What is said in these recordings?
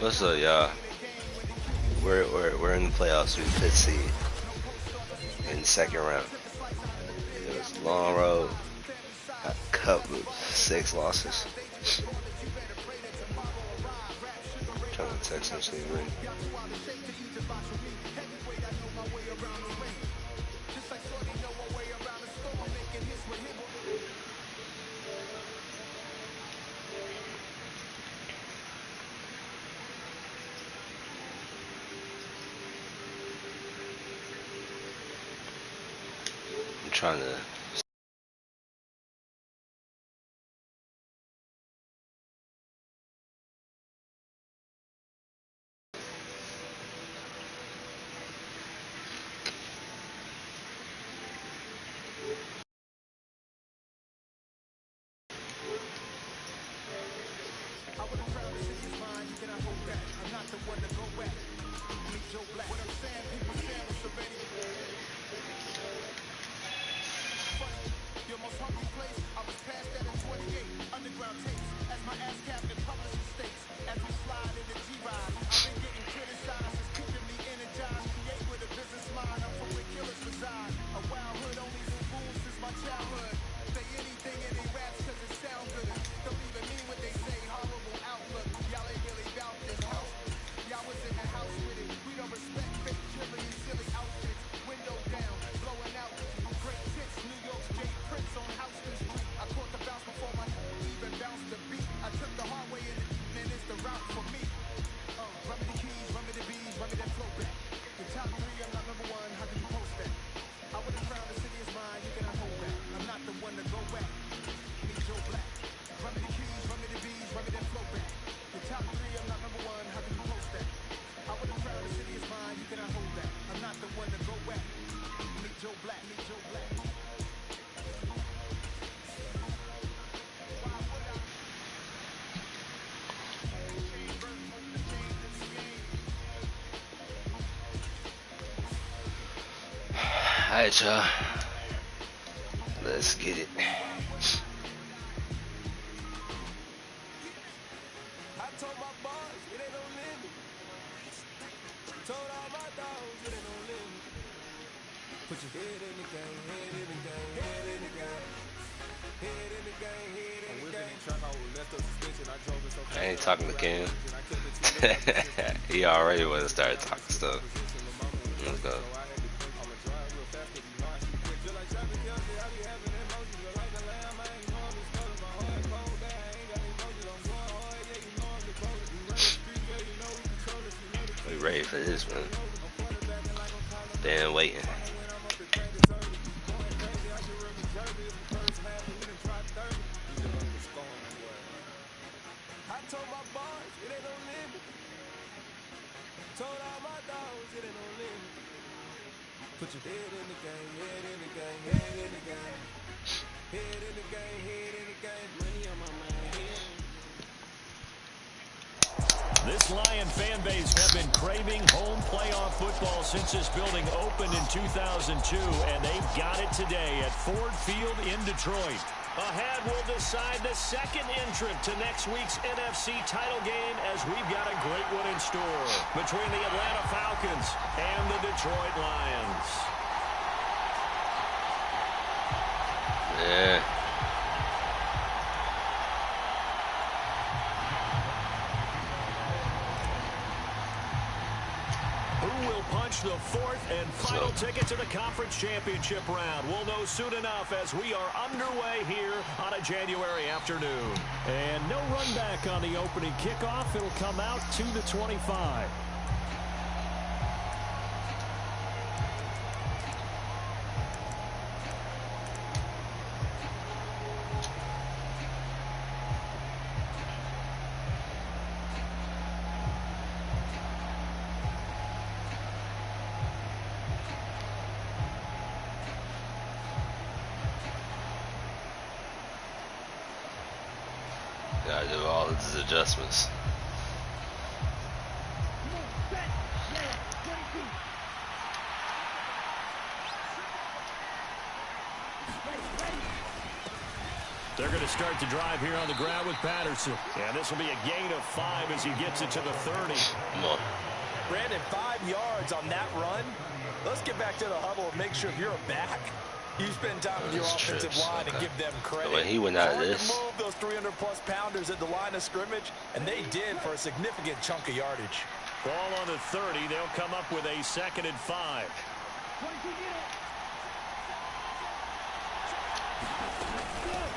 What's up, y'all? We're in the playoffs. We 5th seed in the second round. It was a long road. A couple 6 losses. Trying to text him so he's ready. I'm trying to. Alright, y'all. Let's get it. I ain't talking to Cam. He already would have started talking stuff. Let's go. We ready for this, man. Been waiting. This Lion fan base have been craving home playoff football since this building opened in 2002, and they've got it today at Ford Field in Detroit. Ahead, we'll decide the second entrant to next week's NFC title game, as we've got a great one in store between the Atlanta Falcons and the Detroit Lions. Yeah. Who will punch the fourth and final ticket to the conference championship round? We'll know soon enough as we are underway here on a January afternoon. And no run back on the opening kickoff. It'll come out to the 25. Gotta do all these adjustments. The They're going to start the drive here on the ground with Patterson. And this will be a gain of 5 as he gets it to the 30. Come on. Brandon, 5 yards on that run. Let's get back to the huddle and make sure if you're a back, you spend time with your offensive line and give them credit. When he went out of this, to move those 300-plus pounders at the line of scrimmage, and they did for a significant chunk of yardage. Ball on the 30. They'll come up with a 2nd and 5.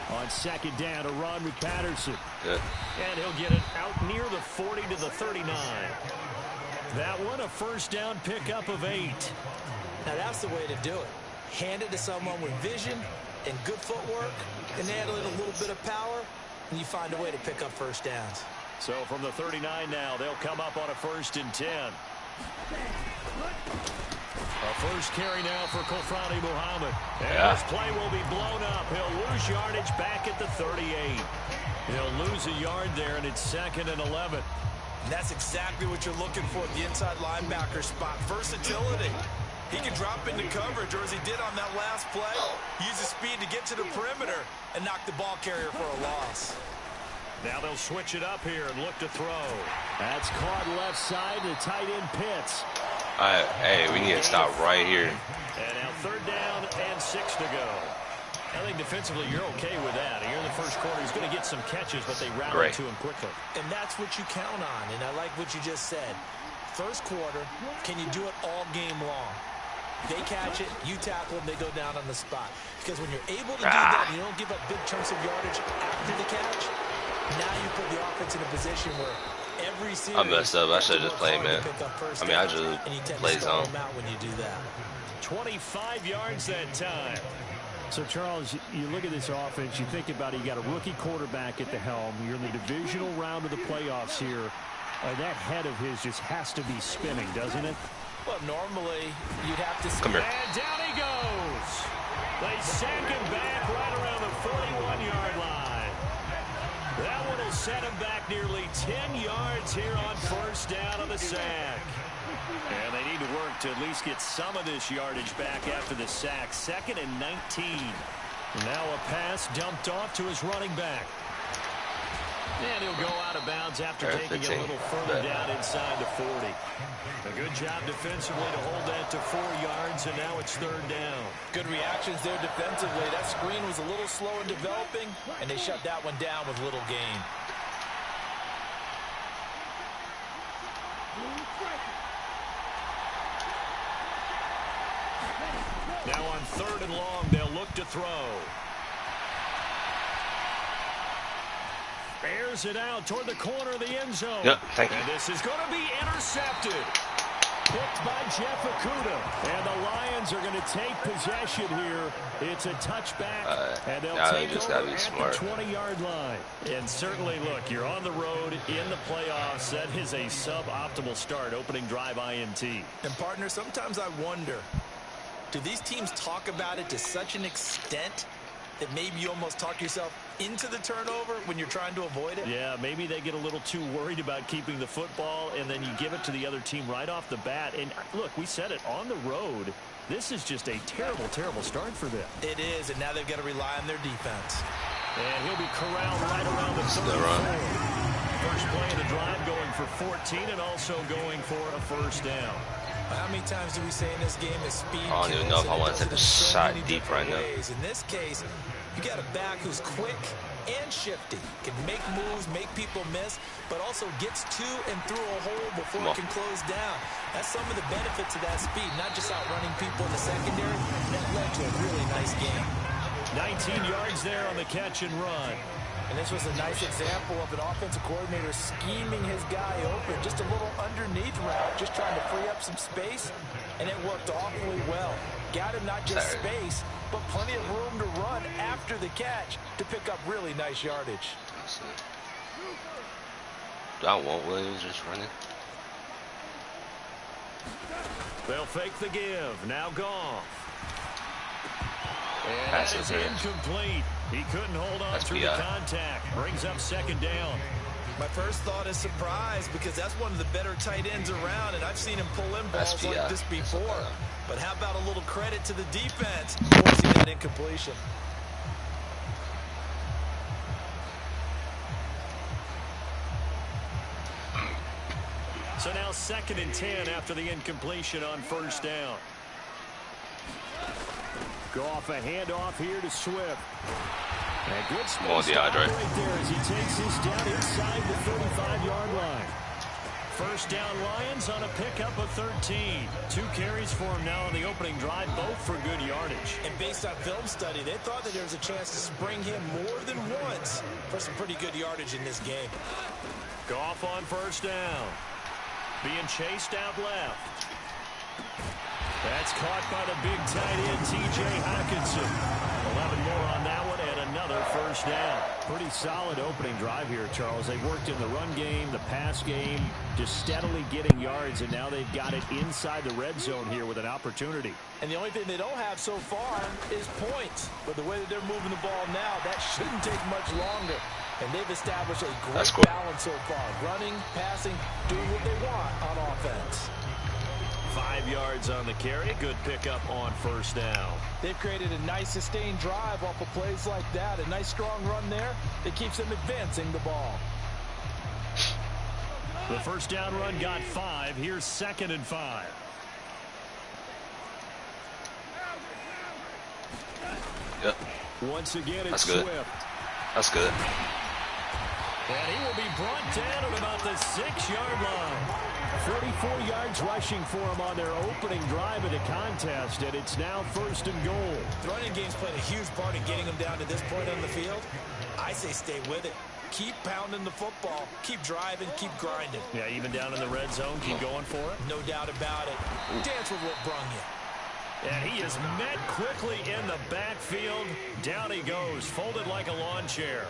On 2nd down, a run with Patterson. Good. And he'll get it out near the 40 to the 39. That one, a 1st down pickup of 8. Now that's the way to do it. Hand it to someone with vision and good footwork, and add a little bit of power, and you find a way to pick up 1st downs. So from the 39 now, they'll come up on a 1st and 10. A 1st carry now for Kofrani Muhammad. And this play will be blown up. He'll lose yardage back at the 38. He'll lose a yard there, and it's 2nd and 11. And that's exactly what you're looking for at the inside linebacker spot. Versatility. He can drop into coverage, or as he did on that last play, use his speed to get to the perimeter and knock the ball carrier for a loss. Now they'll switch it up here and look to throw. That's caught left side to tight end Pitts. Hey, we need to stop right here. And now 3rd down and 6 to go. I think defensively you're okay with that. Here in the 1st quarter, he's going to get some catches, but they rally to him quickly. And that's what you count on, and I like what you just said. 1st quarter, can you do it all game long? They catch it, you tackle them, they go down on the spot. Because when you're able to do that, you don't give up big chunks of yardage after the catch. Now you put the offense in a position where every series, I messed up. I should have just played, man. I mean, I just played zone. Out when you do that. 25 yards that time. So, Charles, you look at this offense, you think about it, you got a rookie quarterback at the helm. You're in the divisional round of the playoffs here. That head of his just has to be spinning, doesn't it? Well, normally you'd have to. Come here. And down he goes. They sack him back right around the 41-yard line. That one will set him back nearly 10 yards here on 1st down on the sack. And they need to work to at least get some of this yardage back after the sack. 2nd and 19. Now a pass dumped off to his running back. And he'll go out of bounds after taking it a little further down inside the 40. A good job defensively to hold that to 4 yards, and now it's 3rd down. Good reactions there defensively. That screen was a little slow in developing, and they shut that one down with little gain. Now on 3rd and long, they'll look to throw. Airs it out toward the corner of the end zone. Yep, thank you. And this is going to be intercepted. Picked by Jeff Okudah. And the Lions are going to take possession here. It's a touchback. And they'll take over at the 20-yard line. And certainly, look, you're on the road in the playoffs. That is a suboptimal start, opening drive INT. And, partner, sometimes I wonder, do these teams talk about it to such an extent that maybe you almost talk yourself into the turnover when you're trying to avoid it? Yeah, maybe they get a little too worried about keeping the football, and then you give it to the other team right off the bat. And, look, we said it, on the road, this is just a terrible, terrible start for them. It is, and now they've got to rely on their defense. And he'll be corralled right around the 34. First play of the drive going for 14 and also going for a 1st down. How many times do we say in this game that speed? I don't even know if I want to take a shot deep right now. In this case, you got a back who's quick and shifty, can make moves, make people miss, but also gets to and through a hole before it can close down. That's some of the benefits of that speed, not just outrunning people in the secondary. That led to a really nice game. 19 yards there on the catch and run. And this was a nice example of an offensive coordinator scheming his guy open. Just a little underneath route, just trying to free up some space, and it worked awfully well. Got him not just space, but plenty of room to run after the catch to pick up really nice yardage. Do I want Williams just running? They'll fake the give. Now gone. And Pass that is it incomplete. He couldn't hold on through the contact. Brings up 2nd down. My first thought is surprise, because that's one of the better tight ends around, and I've seen him pull in balls like this before. But how about a little credit to the defense forcing that incompletion? 2nd and 10 after the incompletion on 1st down. Go off a handoff here to Swift. And good space right there as he takes this down inside the 35-yard line. 1st down Lions on a pickup of 13. 2 carries for him now on the opening drive, both for good yardage. And based on film study, they thought that there was a chance to spring him more than once for some pretty good yardage in this game. Goff on 1st down. Being chased out left. That's caught by the big tight end, T.J. Hockenson. 11 more on that one and another 1st down. Pretty solid opening drive here, Charles. They worked in the run game, the pass game, just steadily getting yards, and now they've got it inside the red zone here with an opportunity. And the only thing they don't have so far is points. But the way that they're moving the ball now, that shouldn't take much longer. And they've established a great balance so far. Running, passing, doing what they want on offense. 5 yards on the carry. Good pickup on 1st down. They've created a nice sustained drive off of plays like that. A nice strong run there that keeps them advancing the ball. The 1st down run got 5. Here's 2nd and 5. Yep. Once again, it's Swift. That's good. And he will be brought down at about the 6-yard line. 44 yards rushing for him on their opening drive of the contest, and it's now 1st and goal. The running game's played a huge part in getting them down to this point on the field. I say stay with it. Keep pounding the football. Keep driving. Keep grinding. Yeah, even down in the red zone, keep going for it. No doubt about it. Dance with what brung you. And he is met quickly in the backfield. Down he goes, folded like a lawn chair.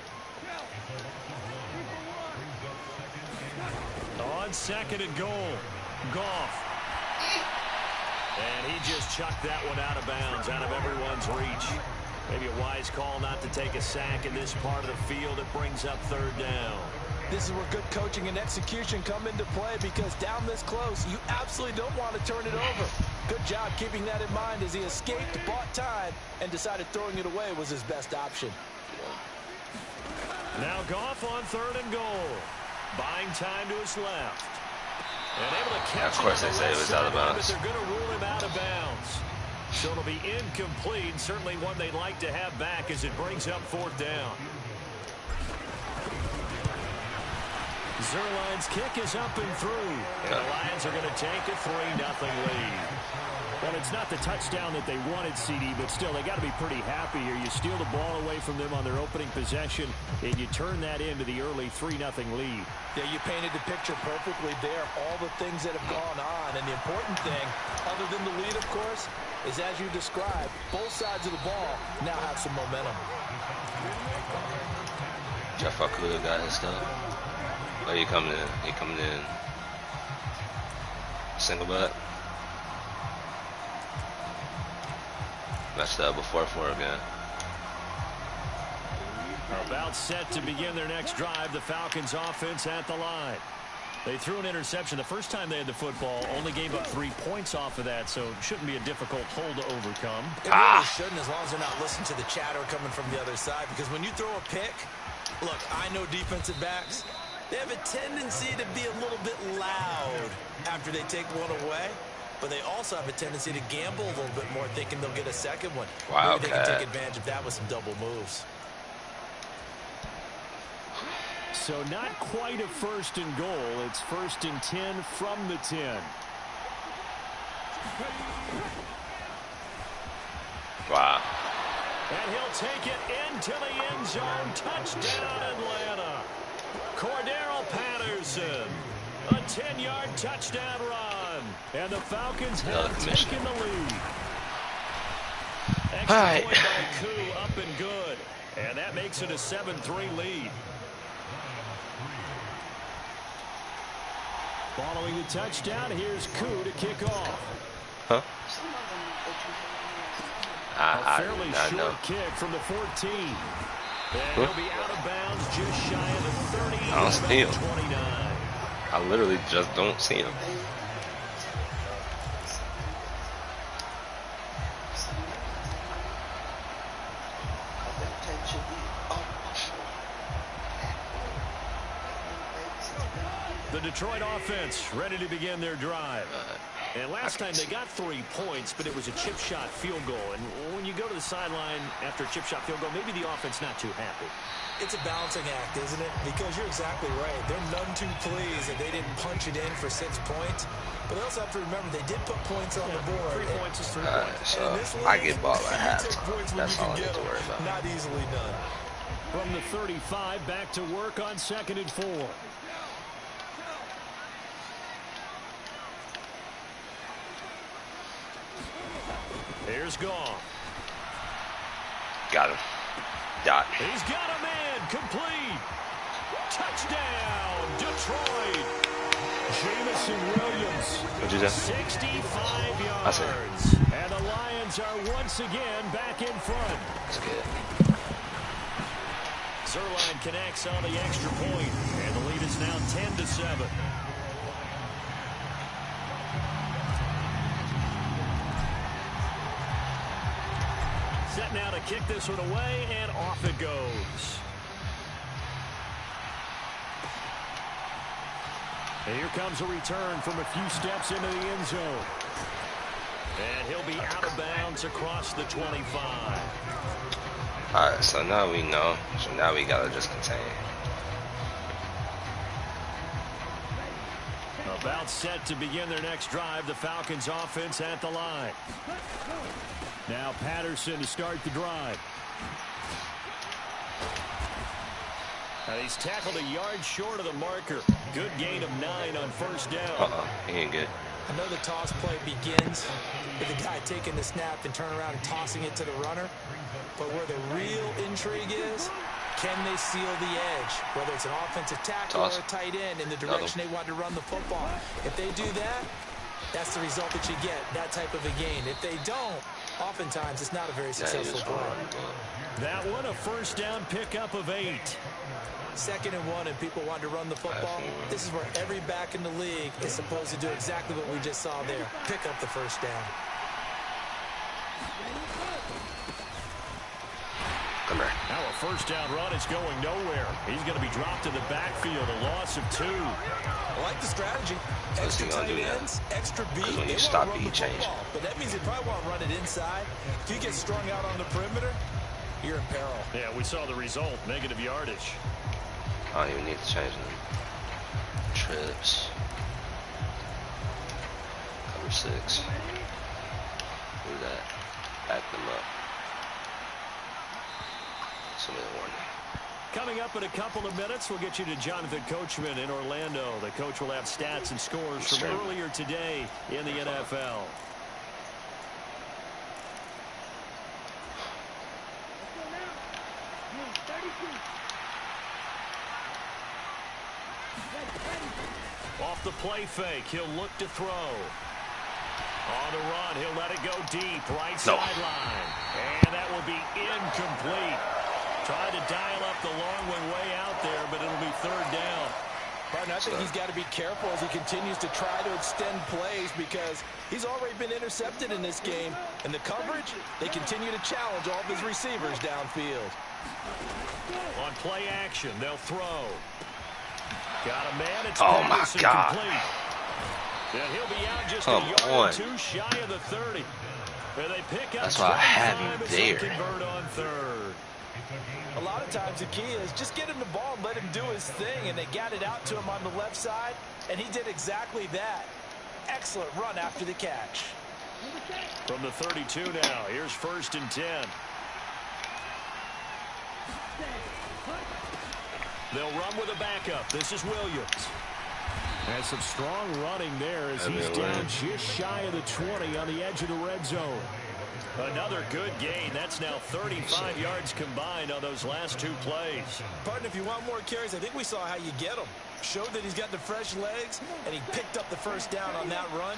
On 2nd and goal, Goff. And he just chucked that one out of bounds, out of everyone's reach. Maybe a wise call not to take a sack in this part of the field. It brings up 3rd down. This is where good coaching and execution come into play, because down this close, you absolutely don't want to turn it over. Good job keeping that in mind as he escaped, bought time, and decided throwing it away was his best option. Now Goff on 3rd and goal. Buying time to his left. And able to catch of course they say it was out of bounds. But they're going to rule him out of bounds. So it'll be incomplete. Certainly one they'd like to have back as it brings up 4th down. Zerline's kick is up and through. And the Lions are going to take a 3-0 lead. Well, it's not the touchdown that they wanted, CD, but still, they got to be pretty happy here. You steal the ball away from them on their opening possession, and you turn that into the early 3-0 lead. Yeah, you painted the picture perfectly there. All the things that have gone on, and the important thing, other than the lead, of course, is as you described, both sides of the ball now have some momentum. Jeff Okuda got his stuff. Oh, he coming in. He coming in. Single back. Messed up before 4 again. About set to begin their next drive. The Falcons offense at the line. They threw an interception the first time they had the football. Only gave up 3 points off of that, so it shouldn't be a difficult hole to overcome. It really shouldn't, as long as they're not listening to the chatter coming from the other side. Because when you throw a pick, look, I know defensive backs, they have a tendency to be a little bit loud after they take one away. But they also have a tendency to gamble a little bit more, thinking they'll get a second one. Wow, maybe they can take advantage of that with some double moves. So not quite a 1st and goal. It's 1st and 10 from the 10. Wow. And he'll take it into the end zone. Touchdown, Atlanta. Cordero Patterson. A 10-yard touchdown run. And the Falcons have taken the lead. Extra point by Koo, up and good. And that makes it a 7-3 lead. Following the touchdown, here's Koo to kick off. Huh? A fairly short kick from the 14. And he'll be out of bounds just shy of the 30. I don't see him. 29. I literally just don't see him. The Detroit offense ready to begin their drive. And last time they got 3 points, but it was a chip shot field goal. And when you go to the sideline after a chip shot field goal, maybe the offense not too happy. It's a balancing act, isn't it? Because you're exactly right. They're none too pleased that they didn't punch it in for 6 points. But they also have to remember they did put points on the board. 3 points is 3 points. So I get ball at halftime. That's all I need to worry about. Not easily done. From the 35, back to work on 2nd and 4. Here's Goff. Got him. Dot. He's got a man. Complete. Touchdown, Detroit. Jamison Williams. What'd you say? 65 yards. And the Lions are once again back in front. That's good. Zerline connects on the extra point, and the lead is now 10-7. Set now to kick this one away, and off it goes. And here comes a return from a few steps into the end zone. And he'll be out of bounds across the 25. Alright, so now we know. So now we gotta just contain. About set to begin their next drive, the Falcons offense at the line. Now Patterson to start the drive. And he's tackled a yard short of the marker. Good gain of 9 on first down. He ain't good. I know the toss play begins with the guy taking the snap and turning around and tossing it to the runner. But where the real intrigue is, can they seal the edge? Whether it's an offensive tackle or a tight end in the direction they want to run the football. If they do that, that's the result that you get, that type of a gain. If they don't, oftentimes it's not a very successful play. That one, a first down pickup of 8. 2nd and 1 and people want to run the football. This is where every back in the league is supposed to do exactly what we just saw there. Pick up the first down. Come here. Now a first down run is going nowhere. He's going to be dropped in the backfield, a loss of 2. I like the strategy. Extra tight ends, extra beat. Because when you stop it, you change. But that means they probably want to run it inside. If you get strung out on the perimeter, you're in peril. Yeah, we saw the result, negative yardage. I don't even need to change them. Trips. Cover 6. Do that. Back them up. Submit a warning. Coming up in a couple of minutes, we'll get you to Jonathan Coachman in Orlando. The coach will have stats and scores from earlier today in the NFL. Off the play fake, he'll look to throw. On the run, he'll let it go deep, right sideline. And that will be incomplete. Tried to dial up the long one way out there, but it'll be 3rd down. Pardon, I think he's got to be careful as he continues to try to extend plays because he's already been intercepted in this game. And the coverage, they continue to challenge all of his receivers downfield. On play action, they'll throw. Got a man. It's oh my God! Complete. And he'll be out just a yard or 2 shy of the 30. Where they pick up. That's why I have you there. Convert on 3rd. A lot of times the key is just get him the ball and let him do his thing. And they got it out to him on the left side, and he did exactly that. Excellent run after the catch. From the 32 now, here's 1st and 10. They'll run with a backup. This is Williams. And some strong running there as he's down just shy of the 20 on the edge of the red zone. Another good gain. That's now 35 yards combined on those last 2 plays. Partner, if you want more carries, I think we saw how you get him. Showed that he's got the fresh legs, and he picked up the first down on that run.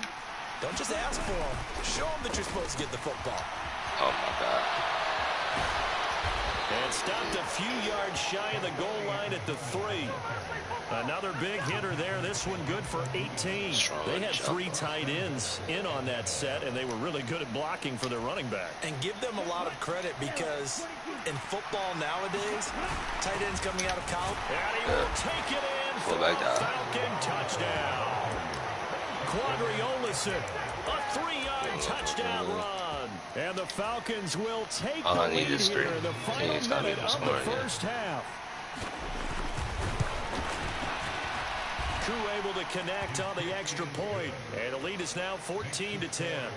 Don't just ask for him. Show him that you're supposed to get the football. Oh, my God. And stopped a few yards shy of the goal line at the 3. Another big hitter there. This one good for 18. They had 3 tight ends in on that set, and they were really good at blocking for their running back. And give them a lot of credit because in football nowadays, tight ends coming out of college. And he will take it in Pull back down. Falcon touchdown. Quadriolison, a 3-yard touchdown run. And the Falcons will take the lead here in the final minute of the first half. Crew able to connect on the extra point, and the lead is now 14-10.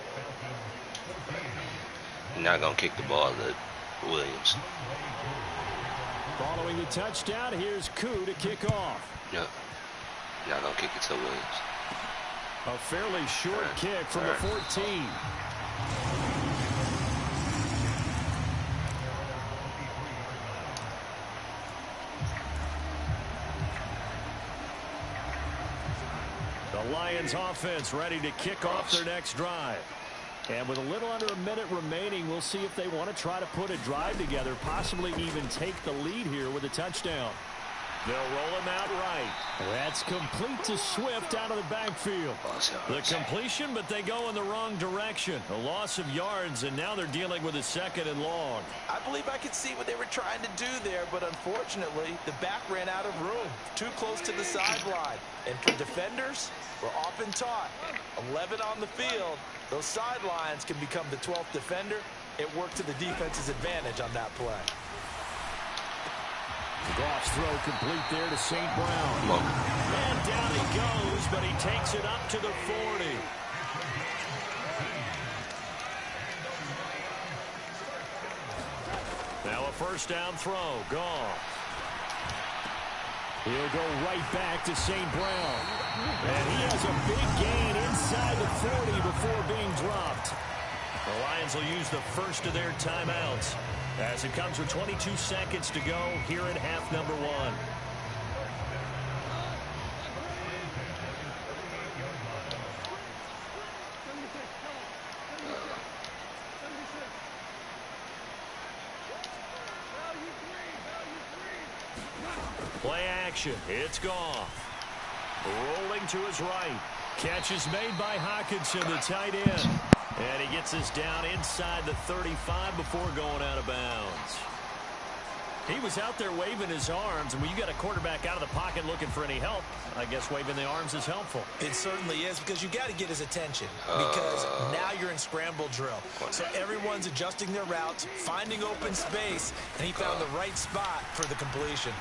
You're not going to kick the ball to Williams. Following the touchdown, here's Koo to kick off. No. You're not going to kick it to Williams. A fairly short kick from the 14. The Lions offense ready to kick off their next drive. And with a little under a minute remaining, we'll see if they want to try to put a drive together, possibly even take the lead here with a touchdown. They'll roll him out right. That's complete to Swift out of the backfield. The completion, but they go in the wrong direction. A loss of yards, and now they're dealing with a 2nd and long. I believe I could see what they were trying to do there, but unfortunately, the back ran out of room. Too close to the sideline. And for defenders, we're often taught, 11 on the field, those sidelines can become the 12th defender. It worked to the defense's advantage on that play. Goff's throw complete there to St. Brown. And down he goes, but he takes it up to the 40. Now a first down throw. Goff. He'll go right back to St. Brown. And he has a big gain inside the 40 before being dropped. The Lions will use the first of their timeouts as it comes with 22 seconds to go here at half number 1. Play action. It's Goff. Rolling to his right. Catch is made by Hockenson, the tight end. And he gets us down inside the 35 before going out of bounds. He was out there waving his arms, and when you got a quarterback out of the pocket looking for any help, I guess waving the arms is helpful. It certainly is, because you got to get his attention, because now you're in scramble drill. So everyone's adjusting their routes, finding open space, and he found the right spot for the completion.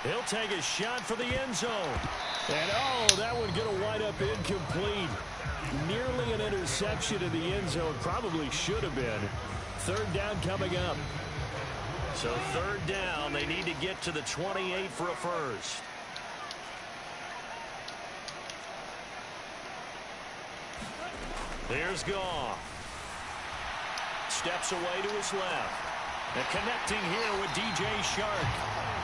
He'll take a shot for the end zone. And, that would get a wind up incomplete. Nearly an interception in the end zone. Probably should have been. 3rd down coming up. So 3rd down. They need to get to the 28 for a first. There's Goff. Steps away to his left. And connecting here with DJ Shark.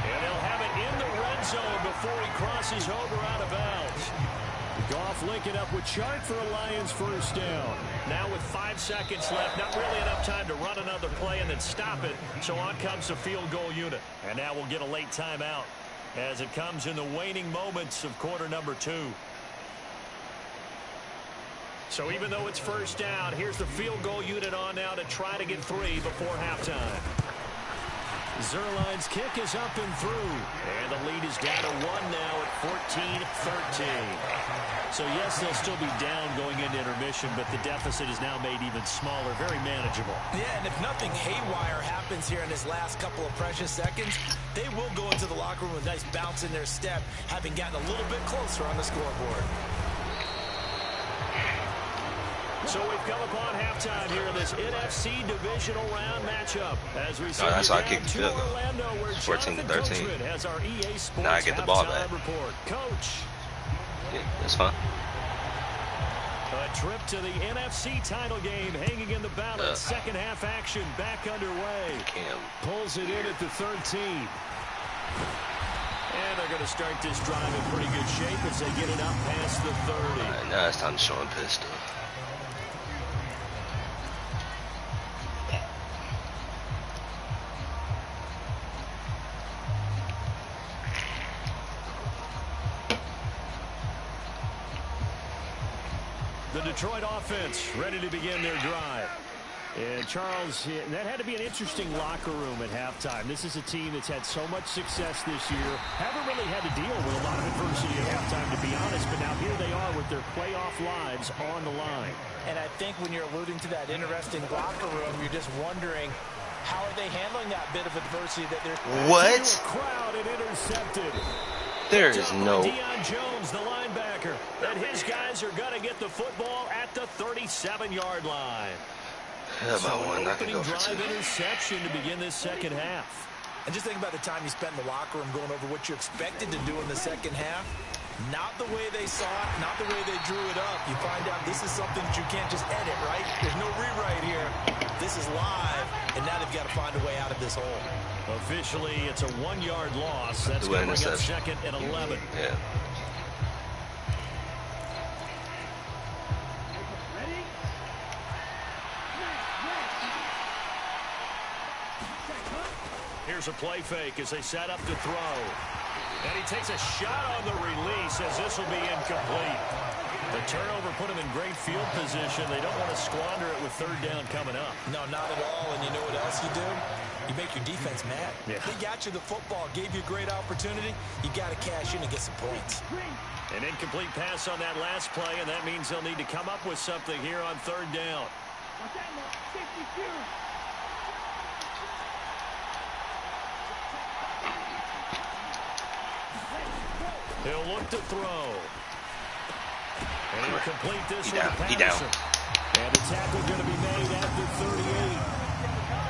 And he'll have it in the red zone before he crosses over out of bounds. Goff linking up with Shark for a Lions first down. Now with 5 seconds left, not really enough time to run another play and then stop it. So on comes the field goal unit. And now we'll get a late timeout as it comes in the waning moments of quarter number 2. So even though it's first down, here's the field goal unit on now to try to get 3 before halftime. Zerline's kick is up and through. And the lead is down to 1 now at 14-13. So, yes, they'll still be down going into intermission, but the deficit is now made even smaller, very manageable. Yeah, and if nothing haywire happens here in this last couple of precious seconds, they will go into the locker room with a nice bounce in their step, having gotten a little bit closer on the scoreboard. So we've come upon halftime here in this NFC divisional round matchup. As we see that's why I kicked the field goal. Orlando, where 14-13. has our EA Sports now I get the ball back. Report. Coach. Yeah, that's fine. A trip to the NFC title game hanging in the balance. Second half action back underway. Pulls it in at the 13. And they're going to start this drive in pretty good shape as they get it up past the 30. All right, now it's time to show him pistol. The Detroit offense ready to begin their drive. And Charles, that had to be an interesting locker room at halftime. This is a team that's had so much success this year. Haven't really had to deal with a lot of adversity at halftime, to be honest. But now here they are with their playoff lives on the line. And I think when you're alluding to that interesting locker room, you're just wondering, how are they handling that bit of adversity that they're... What? Crowd and intercepted. There is no... Deion Jones, the linebacker. And his guys are going to get the football at the 37-yard line. So an opening drive interception to begin this second half. And just think about the time you spent in the locker room going over what you expected to do in the second half. Not the way they saw it, not the way they drew it up. You find out this is something that you can't just edit, right? There's no rewrite here. This is live, and now they've got to find a way out of this hole. Officially, it's a 1-yard loss. That's going to bring up second and 11. Yeah. Here's a play fake as they set up to throw. And he takes a shot on the release as this will be incomplete. The turnover put him in great field position. They don't want to squander it with third down coming up. No, not at all. And you know what else you do? You make your defense mad. Yeah. They got you the football, gave you a great opportunity. You got to cash in and get some points. An incomplete pass on that last play, and that means they'll need to come up with something here on third down. He'll look to throw. And he'll complete this one to Patterson. And the tackle going to be made after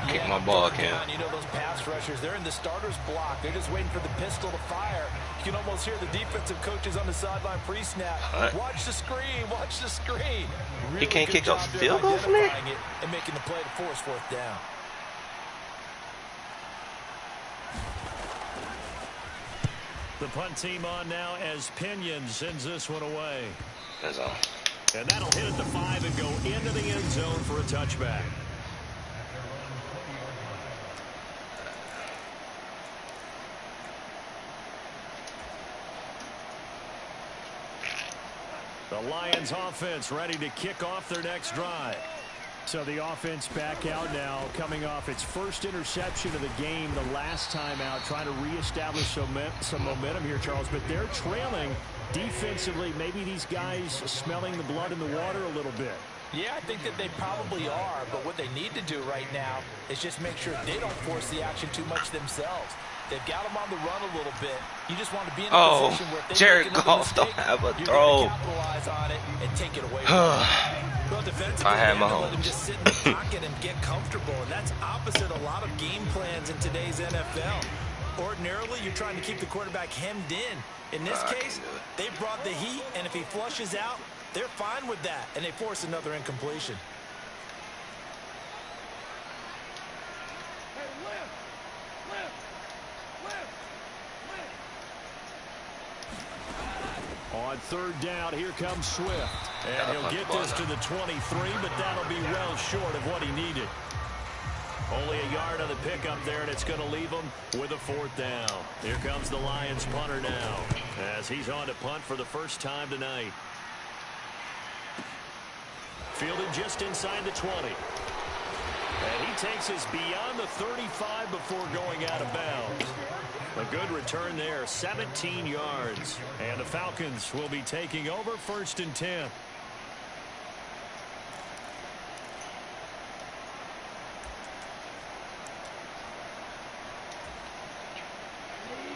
38. Kick my ball, Cam. You know those pass rushers, they're in the starter's block. They're just waiting for the pistol to fire. You can almost hear the defensive coaches on the sideline pre-snap. Watch the screen, watch the screen. Really he can't kick a field goal from there? And making the play to force fourth down. The punt team on now as Pinion sends this one away. That's all. And that'll hit at the 5 and go into the end zone for a touchback. The Lions offense ready to kick off their next drive. So the offense back out now, coming off its first interception of the game the last time out, trying to reestablish some momentum here, Charles. But they're trailing defensively. Maybe these guys smelling the blood in the water a little bit. Yeah, I think that they probably are. But what they need to do right now is just make sure they don't force the action too much themselves. They've got them on the run a little bit. You just want to be in a position where if they Jared make Goff mistake, don't have a you're throw. going to capitalize on it and take it away from them. Well, defensively, I had my let him just sit in the pocket and get comfortable, and that's opposite a lot of game plans in today's NFL. Ordinarily, you're trying to keep the quarterback hemmed in. In this case, they brought the heat, and if he flushes out, they're fine with that, and they force another incompletion. On third down, here comes Swift. And he'll get this to the 23, but that'll be well short of what he needed. Only a yard on the pickup there, and it's going to leave him with a fourth down. Here comes the Lions punter now, as he's on to punt for the first time tonight. Fielded just inside the 20. And he takes us beyond the 35 before going out of bounds. A good return there, 17 yards. And the Falcons will be taking over 1st and 10.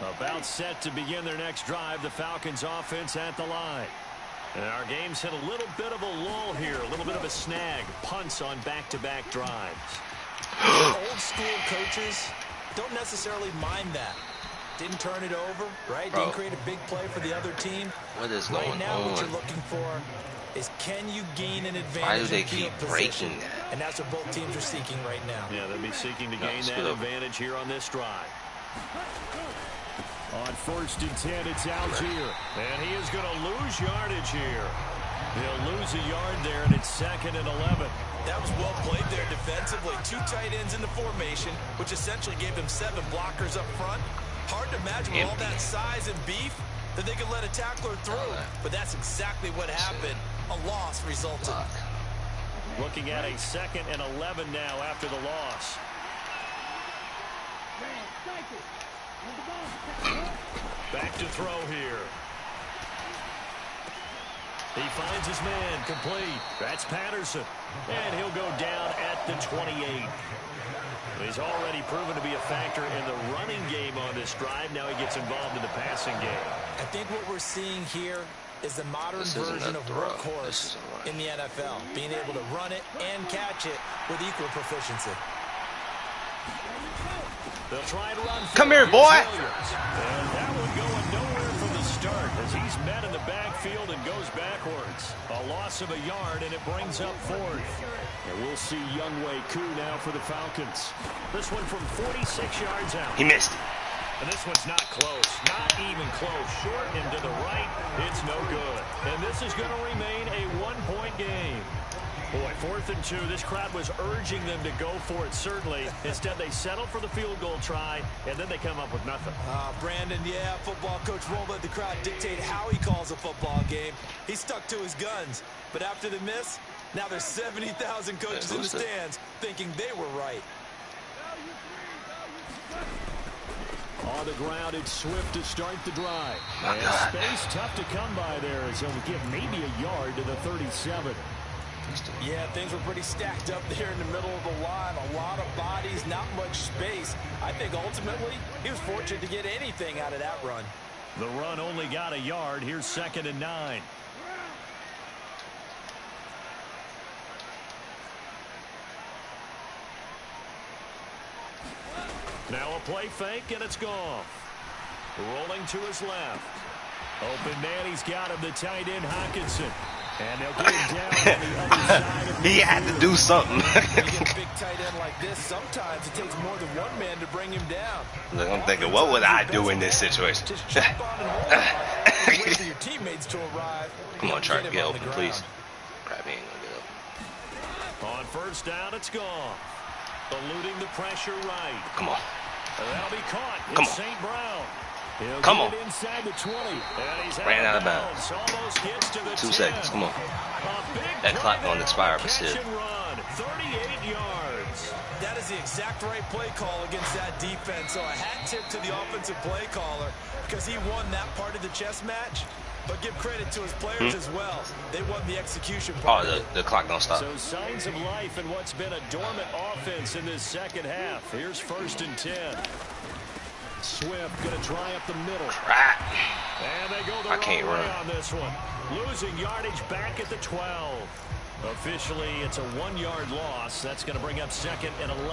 About set to begin their next drive, the Falcons offense at the line. And our game's hit a little bit of a lull here, a little bit of a snag. Punts on back-to-back drives. Old school coaches don't necessarily mind that. Didn't turn it over, right? Didn't create a big play for the other team. What is going on? Right now, what you're looking for is, can you gain an advantage? Why do they keep breaking that? And that's what both teams are seeking right now. Yeah, they'll be seeking to gain that advantage here on this drive. On 1st and 10, it's Algier. And he is going to lose yardage here. He'll lose a yard there, and it's 2nd and 11. That was well played there defensively. 2 tight ends in the formation, which essentially gave them 7 blockers up front. Hard to imagine with all that size and beef that they could let a tackler through. But that's exactly what happened. A loss resulted. Looking at a 2nd and 11 now after the loss. Back to throw here. He finds his man, complete. That's Patterson. And he'll go down at the 28. He's already proven to be a factor in the running game on this drive. Now he gets involved in the passing game. I think what we're seeing here is the modern version of workhorse in the NFL. Being able to run it and catch it with equal proficiency. They'll try and run. Come here, boy. And that one going nowhere from the start as he's met in the backfield and goes backwards. A loss of a yard, and it brings up 4th. And we'll see Younghoe Koo now for the Falcons. This one from 46 yards out. He missed it. And this one's not close. Not even close. Short and to the right. It's no good. And this is going to remain a 1-point game. Boy, 4th and 2. This crowd was urging them to go for it, certainly. Instead, they settle for the field goal try, and then they come up with nothing. Brandon, yeah, football coach won't let the crowd dictate how he calls a football game. He stuck to his guns. But after the miss, now there's 70,000 coaches in the stands thinking they were right. On the ground, it's Swift to start the drive. And space tough to come by there, as he'll give maybe a yard to the 37. Yeah, things were pretty stacked up there in the middle of the line. A lot of bodies, not much space. I think ultimately he was fortunate to get anything out of that run. The run only got a yard. Here's 2nd and 9. Now a play fake, and it's gone. Rolling to his left. Open man, he's got him, the tight end, Hockenson. And they'll get him down on the other side of the He had to do something. When you get a big tight end like this, sometimes it takes more than one man to bring him down. Look, I'm thinking, what would I do in this situation? Just jump on and hold on. Wait for your teammates to arrive. Come on, try to get open, please. Crap, he ain't gonna get open. On 1st down, it's gone. Eluding the pressure right. Come on. That'll be caught. Come It's on. St. Brown. He'll Come get on. it inside the 20. And he's Ran out of bounds. Almost gets to the 2 10. seconds. Come on. A big That clock play won't expire, but catch still. and run. 38 yards. That is the exact right play call against that defense. So a hat tip to the offensive play caller because he won that part of the chess match. But give credit to his players as well. They won the execution part. Oh, the clock don't stop. So signs of life in what's been a dormant offense in this 2nd half. Here's 1st and 10. Swift going to try up the middle. Crap. And they go the I can't wrong way run. on this one. Losing yardage back at the 12. Officially, it's a 1-yard loss. That's going to bring up 2nd and 11.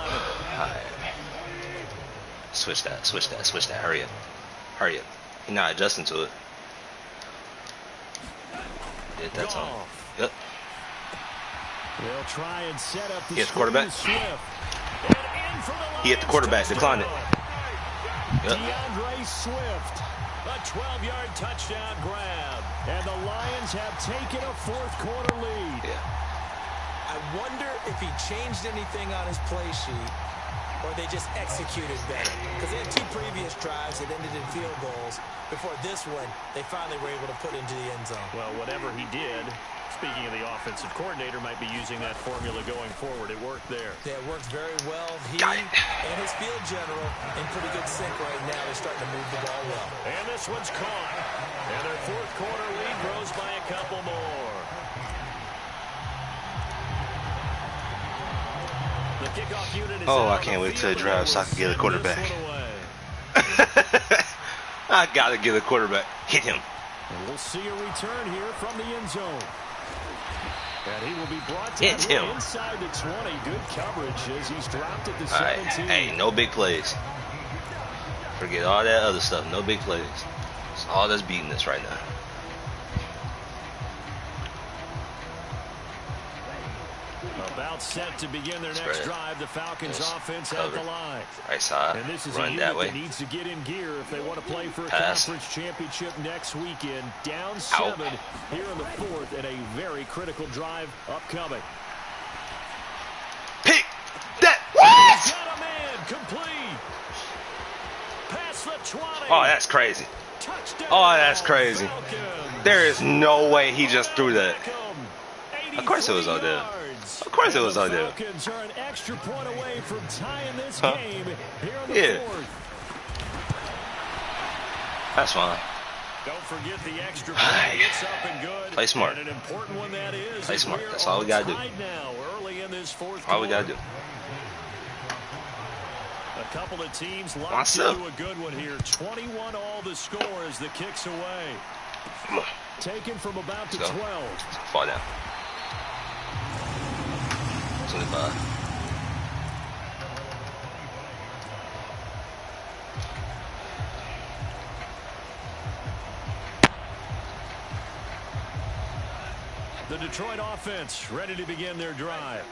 Right. Switch that. Switch that. Switch that. Hurry up. Hurry up. You're not adjusting to it. Yeah, that's all. Yep. They'll try and set up the He hit the quarterback. He hit the quarterback. Declined it. Yep. DeAndre Swift, a 12-yard touchdown grab. And the Lions have taken a 4th quarter lead. Yeah. I wonder if he changed anything on his play sheet or they just executed better. Because they had 2 previous drives that ended in field goals. Before this one, they finally were able to put into the end zone. Well, whatever he did, speaking of the offensive coordinator, might be using that formula going forward. It worked there. Yeah, it worked very well. He and his field general in pretty good sync right now. They're starting to move the ball well. And this one's caught. And their 4th quarter lead grows by a couple more. The kickoff unit is Oh, I can't wait till it drives so I can get a quarterback. I gotta get a quarterback. Hit him. And we'll see a return here from the end zone. And he will be brought Hit him. inside the 20. Good coverage as he's dropped at the All right. 17. Hey, no big plays. Forget all that other stuff. No big plays. It's all that's beating us right now. About set to begin their next drive. The Falcons offense at the line. Right side. And this is Run a that unit way. that needs to get in gear if they want to play for a Pass. conference championship next weekend. Down 7 here in the 4th and a very critical drive upcoming. Pick that. What? Got a man complete. Past the 20. Oh, that's crazy. Touchdown. Oh, that's crazy. Falcons. There is no way he just threw that. Beckham, Of course it was 83 out there. yards. yards. Of course it And was the on there. Falcons are an extra point away from tying this Huh? game here in the Yeah. fourth. That's fine. Don't forget the extra point. It's up and good. Play smart. And an important one that is. Play smart. That's all we gotta do. Now, early in this fourth All we gotta do. A couple of teams locked What's up? into a good one here. 21 all the score as the kicks away. Come on. Taken from about the Let's go. 12. Fall down. 25. The Detroit offense ready to begin their drive.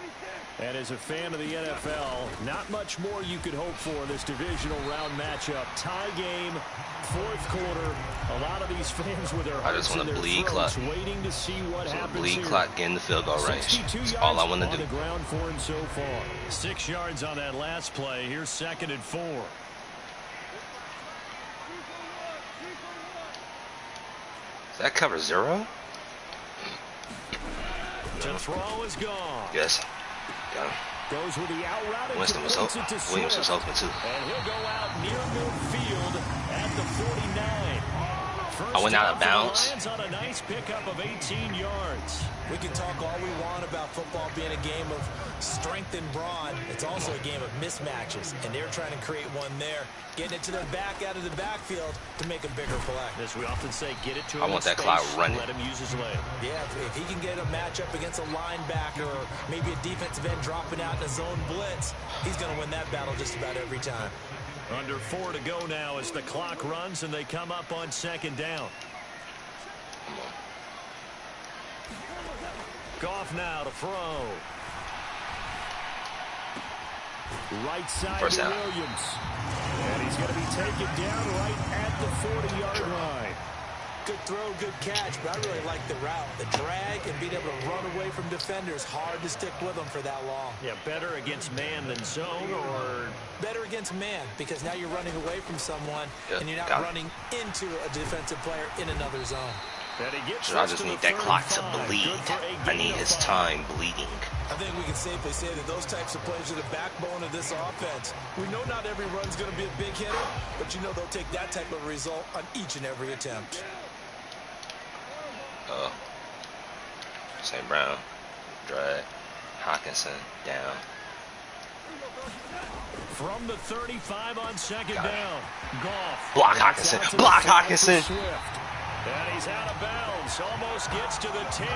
And as a fan of the NFL, not much more you could hope for this divisional round matchup. Tie game, fourth quarter. A lot of these fans with their hearts in their throats waiting to see what happens bleed here. clock, get in the field goal range. That's all I want to do. The ground for him so far. 6 yards on that last play. Here's 2nd and 4. Does that cover 0? To throw is gone. Yes. Got him. Goes with the out route. Winston was open. Williams was open too. And he'll go out near midfield at the 49. I went out of bounds. Lions on a nice pickup of 18 yards. We can talk all we want about football being a game of strength and brawn. It's also a game of mismatches, and they're trying to create one there, getting it to their back out of the backfield to make a bigger play. As we often say, get it to him. I want that clock running. Let him use his leg. Yeah, if he can get a matchup against a linebacker or maybe a defensive end dropping out in a zone blitz, he's going to win that battle just about every time. Under 4 to go now as the clock runs and they come up on 2nd down. Goff now to throw. Right side First to down. Williams. And he's going to be taken down right at the 40-yard line. Good throw, good catch, but I really like the route. The drag and being able to run away from defenders. Hard to stick with them for that long. Yeah, better against man than zone, or better against man, because now you're running away from someone and you're not running into a defensive player in another zone. So I just need that clock to bleed. I need his time bleeding. I think we can safely say that those types of plays are the backbone of this offense. We know not every run's going to be a big hitter, but you know they'll take that type of result on each and every attempt. St. Brown, drag, Hawkinson, down. From the 35 on 2nd down, Goff. Block Hawkinson, block Hawkinson. And he's out of bounds, almost gets to the 10.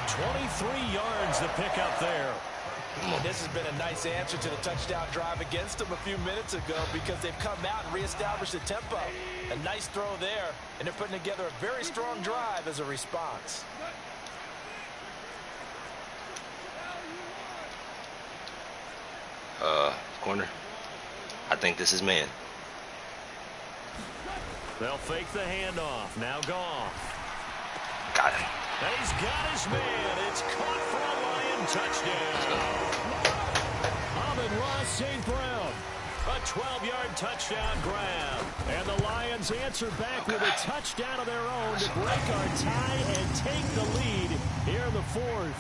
23 yards the pickup there. And this has been a nice answer to the touchdown drive against them a few minutes ago, because they've come out and reestablished the tempo. A nice throw there, and they're putting together a very strong drive as a response. Corner. I think this is man. They'll fake the handoff. Now Goff. Got him. And he's got his man. It's caught for a Lion touchdown. Amon-Ra St. Brown. A 12-yard touchdown grab. And the Lions answer back with a touchdown of their own to break our tie and take the lead here in the fourth.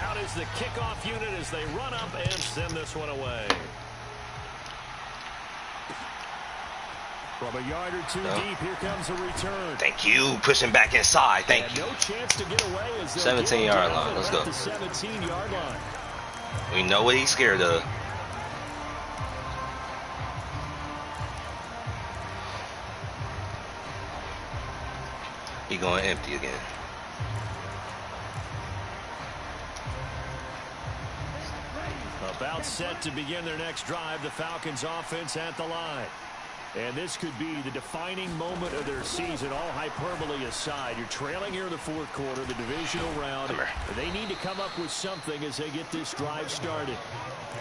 Out is the kickoff unit as they run up and send this one away. From a yard or two deep, here comes a return. Thank you. Pushing back inside. Thank you. No chance to get away as 17-yard line. Let's go. The 17-yard line. We know what he's scared of. He going empty again. About set to begin their next drive, the Falcons offense at the line. And this could be the defining moment of their season, all hyperbole aside. You're trailing here in the fourth quarter, the divisional round. They need to come up with something as they get this drive started.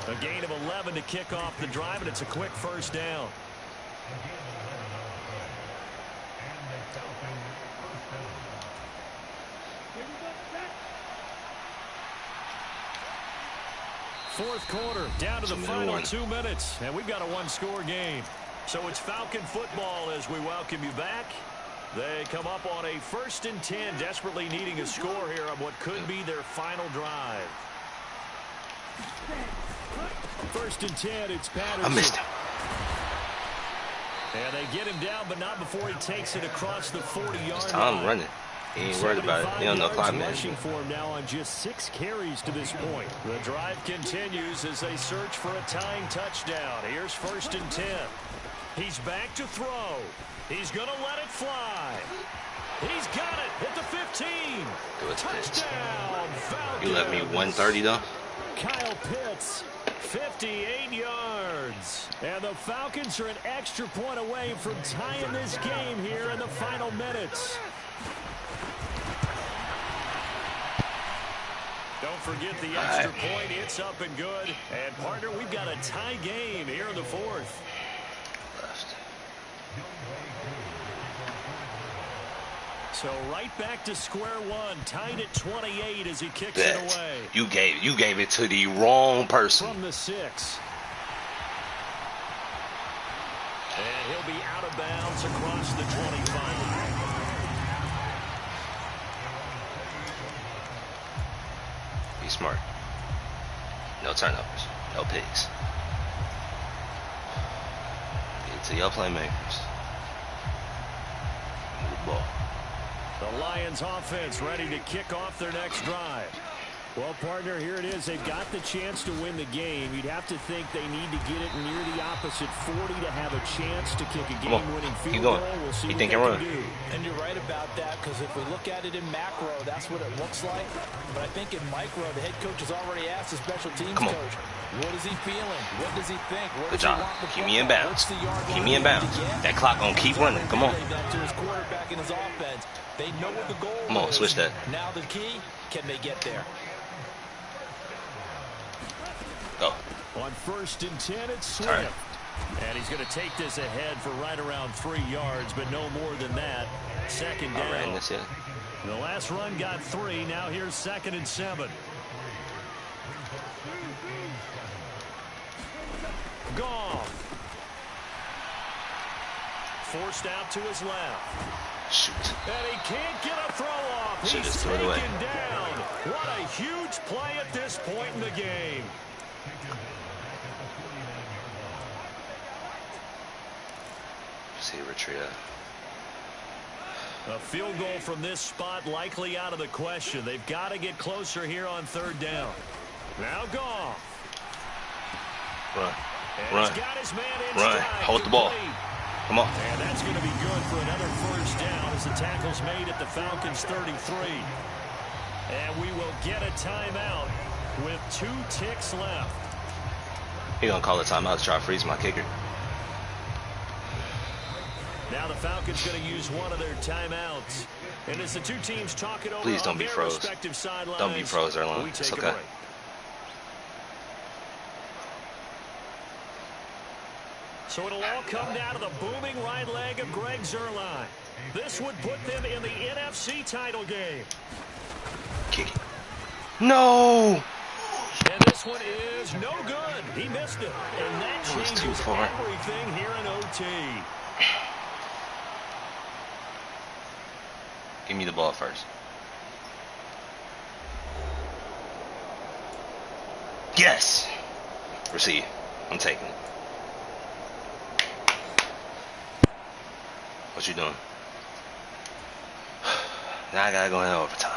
A gain of 11 to kick off the drive, and it's a quick first down. Fourth quarter, down to the final 2 minutes, and we've got a one-score game. So it's Falcon football as we welcome you back. They come up on a 1st and 10, desperately needing a score here on what could be their final drive. 1st and 10, it's Patterson. I missed him. And they get him down, but not before he takes it across the 40-yard Tom line. running. He ain't worried about it. He don't know climate. Rushing for him now on just 6 carries to this point. The drive continues as they search for a tying touchdown. Here's 1st and 10. He's back to throw. He's going to let it fly. He's got it at the 15. Touchdown, Falcons. You let me 130 though? Kyle Pitts, 58 yards. And the Falcons are an extra point away from tying this game here in the final minutes. Don't forget the extra point. It's up and good. And, partner, we've got a tie game here in the 4th. So right back to square one, tied at 28 as he kicks it away. You gave it to the wrong person. From the 6. And he'll be out of bounds across the 25. Be smart. No turnovers. No picks. Get it to your playmakers. Move the ball. The Lions offense ready to kick off their next drive. Well, partner, here it is. They've got the chance to win the game. You'd have to think they need to get it near the opposite 40 to have a chance to kick a game-winning field goal. We'll see what they can do. And you're right about that, because if we look at it in macro, that's what it looks like. But I think in micro, the head coach has already asked the special teams coach, what is he feeling? What does he think? Good job. Keep me in bounds. Keep me in bounds. That clock gonna keep running. Come on. To his quarterback and his offense. They know what the goal is. Come on, switch that. Now the key, can they get there? Go. On 1st and 10, it's Swift. Right. And he's going to take this ahead for right around 3 yards, but no more than that. 2nd down. Ran this in. The last run got 3. Now here's 2nd and 7. Goff. Forced out to his left. Shoot. And he can't get a throw off. Should He's just throw it away. taken down. What a huge play at this point in the game. See Retria. A field goal from this spot likely out of the question. They've got to get closer here on 3rd down. Now Goff. Run. And Run. he's got his man in Run. stride. Hold the ball. Come on. And that's going to be good for another 1st down as the tackle's made at the Falcons 33. And we will get a timeout with 2 ticks left. He gonna call a timeout to try to freeze my kicker. Now the Falcons going to use one of their timeouts. And as the two teams talk it over, please don't be froze. Don't be froze, Erlen. It's okay. So it'll all come down to the booming right leg of Greg Zuerlein. This would put them in the NFC title game. Kick it. No! And this one is no good. He missed it. And that changes everything here in OT. Give me the ball first. Yes! Receive. I'm taking it. What you doing? Now I gotta go in overtime.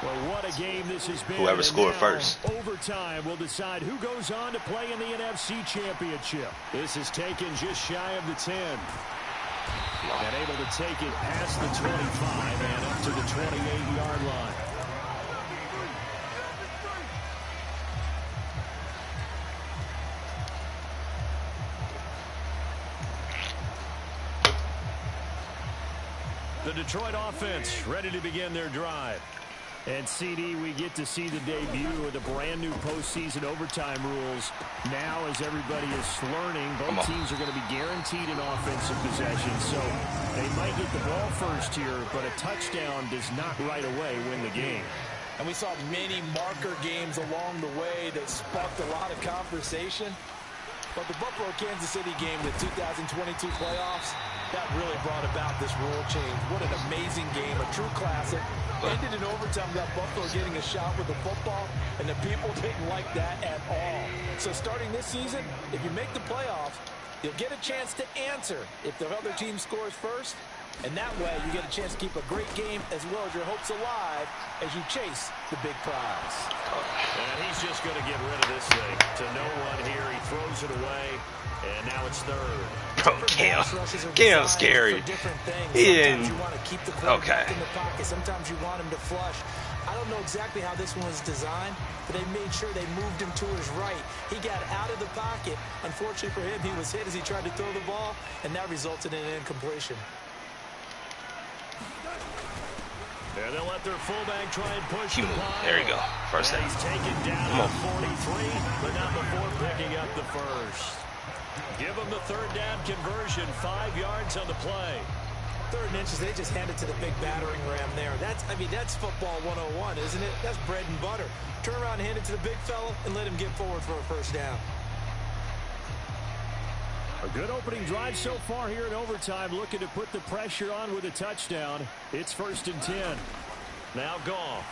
Well, what a game this has been. Whoever scored first. Overtime will decide who goes on to play in the NFC Championship. This is taken just shy of the 10. And able to take it past the 25 and up to the 28-yard line. The Detroit offense ready to begin their drive. And CD, we get to see the debut of the brand new postseason overtime rules. Now, as everybody is learning, both teams are going to be guaranteed an offensive possession. So they might get the ball first here, but a touchdown does not right away win the game. And we saw many marker games along the way that sparked a lot of conversation. But the Buffalo-Kansas City game, the 2022 playoffs, that really brought about this rule change. What an amazing game, a true classic. Ended in overtime, got Buffalo getting a shot with the football, and the people didn't like that at all. So starting this season, if you make the playoffs, you'll get a chance to answer if the other team scores first. And that way, you get a chance to keep a great game as well as your hopes alive as you chase the big prize. And he's just going to get rid of this thing. To no one here, he throws it away, and now it's third. Bro, Cam's scary. He didn't. You want to keep the quarterback in the pocket. Sometimes you want him to flush. I don't know exactly how this one was designed, but they made sure they moved him to his right. He got out of the pocket. Unfortunately for him, he was hit as he tried to throw the ball, and that resulted in an incompletion. And they'll let their fullback try and push the pile. There you go. First down. He's taken down at 43, but not before picking up the first. Give them the third down conversion, 5 yards on the play. 3rd and inches, they just hand it to the big battering ram there. That's football 101, isn't it? That's bread and butter. Turn around and hand it to the big fella and let him get forward for a first down. A good opening drive so far here in overtime, looking to put the pressure on with a touchdown. It's 1st and 10. Now Goff.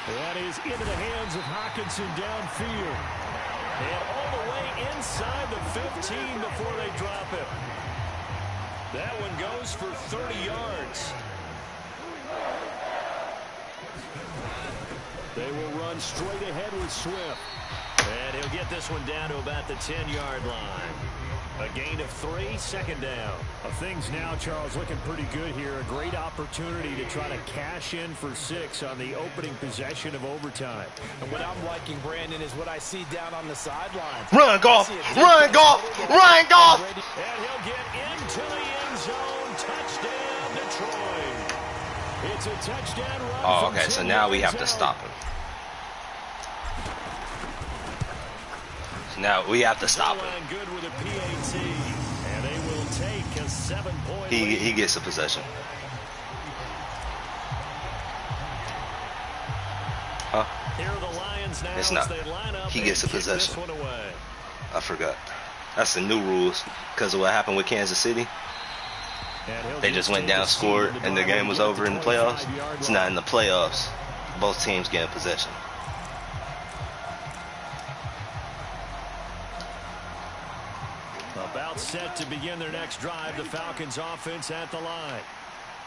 That is into the hands of Hockenson downfield. And all the way inside the 15 before they drop it. That one goes for 30 yards. They will run straight ahead with Swift. And he'll get this one down to about the 10-yard line. A gain of 3, 2nd down. Things now, Charles, looking pretty good here. A great opportunity to try to cash in for 6 on the opening possession of overtime. And what I'm liking, Brandon, is what I see down on the sidelines. Run, Goff! Run, Goff! Run, Goff! And he'll get into the end zone. Touchdown, Detroit. It's a touchdown run. Oh, okay, so now we have to stop him. Now we have to stop him. Good with a PAT, and they will take a 7-point lead. He gets a possession. Huh? Here are the Lions now. It's not. He gets a possession. I forgot. That's the new rules because of what happened with Kansas City. They just went down, scored, and the game was over in the playoffs. It's not in the playoffs. Both teams get a possession. About set to begin their next drive, the Falcons offense at the line.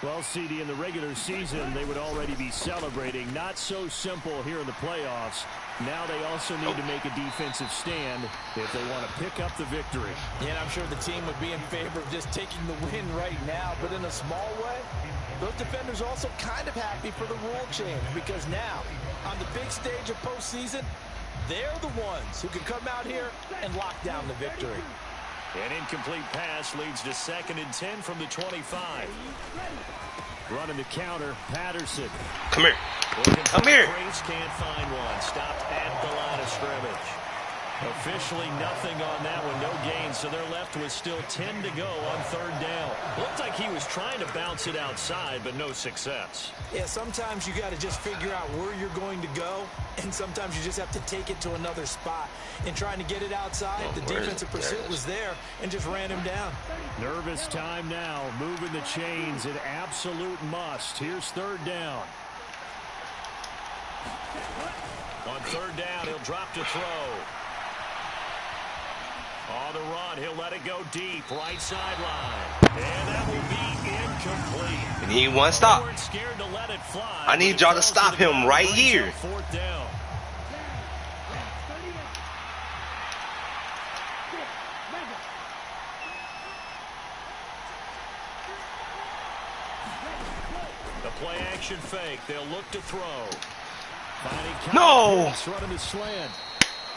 Well, CD, in the regular season, they would already be celebrating. Not so simple here in the playoffs. Now they also need to make a defensive stand if they want to pick up the victory. Yeah, I'm sure the team would be in favor of just taking the win right now, but in a small way, those defenders also kind of happy for the rule change because now, on the big stage of postseason, they're the ones who can come out here and lock down the victory. An incomplete pass leads to 2nd and 10 from the 25. Running the counter, Patterson. Come here. Come here. Graves can't find one. Stopped at the line of scrimmage. Officially nothing on that one. No gain, so they're left with still 10 to go on 3rd down. Looked like he was trying to bounce it outside, but no success. Yeah, sometimes you got to just figure out where you're going to go, and sometimes you just have to take it to another spot. And trying to get it outside, the defensive pursuit was there and just ran him down. Nervous time now, moving the chains, an absolute must. Here's 3rd down. On 3rd down, he'll drop to throw. On the run, he'll let it go deep, right sideline. And that will be incomplete. We need one stop. Scared to let it fly, I need y'all to stop him right here. 4th down. The play action fake. They'll look to throw. No! Running the slant.